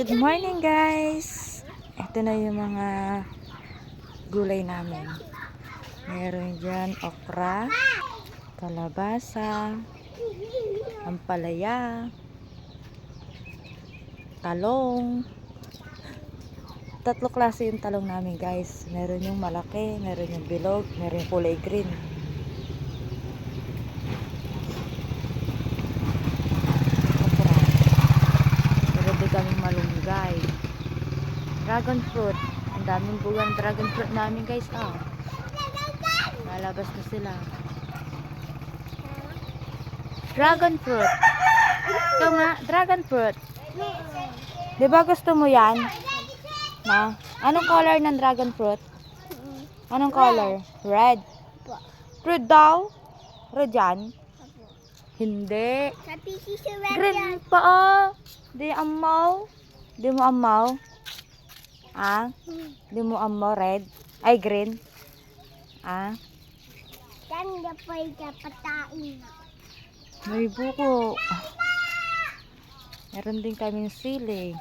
Good morning guys! Ito na yung mga gulay namin. Meron dyan okra, kalabasa, ampalaya, talong. Tatlo klase yung talong namin guys. Meron yung malaki, meron yung bilog, meron yung kulay green. Kaming malunggay, dragon fruit, ang daming bunga ng dragon fruit namin guys. Lalabas na sila. Dragon fruit, ito nga, dragon fruit. Diba gusto mo yan? Na? Anong color ng dragon fruit? Anong color? Red. Red daw? Red yan? Hindi. Green pa Di amaw? Di mo amaw? Di mo amaw red? Ay green? Tanda pa yung patain. May buko. Meron din kaming sili.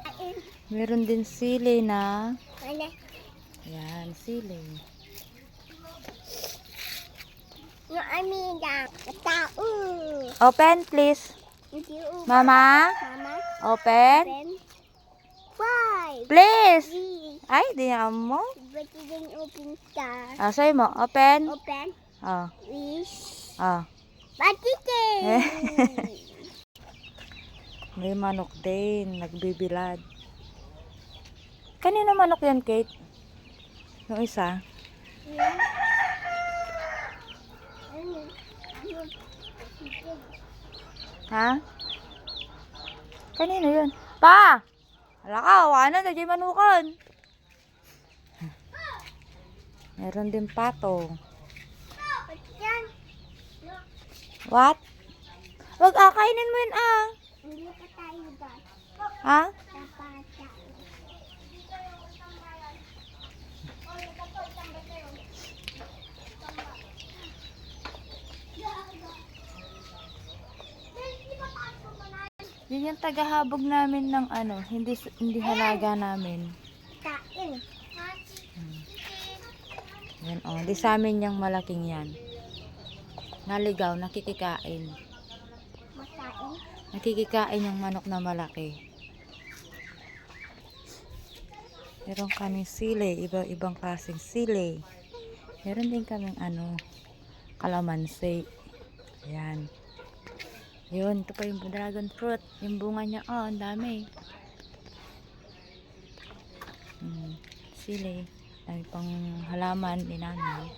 Meron din sili na. Yan, sili. Yung amiga, tao. Open please. Mama? Mama, Open. why? Please. Please. Ay, di mo. But you didn't open star. Sa'yo mo. Open. Open. Wish. Patikin. May manok din. Nagbibilad. Kanina manok yan, Kate? Yung isa? Kanino yun? Pa! Hala ka, wala na, dyan manukan. Meron din pato. What? Wag kainin mo yun Hindi pa tayo ba? Tapata. Yun yung tagahabog namin ng hindi halaga namin. Kain. Yan di sa amin yung malaking yan. Naligaw, nakikikain. Makain. Nakikikain yung manok na malaki. Meron kaming sili, ibang klaseng sili. Meron din kaming kalamansi. Ayan. Yun, ito pa yung dragon fruit. Yung bunga niya, ang dami. Sili. Dami pang halaman din namin.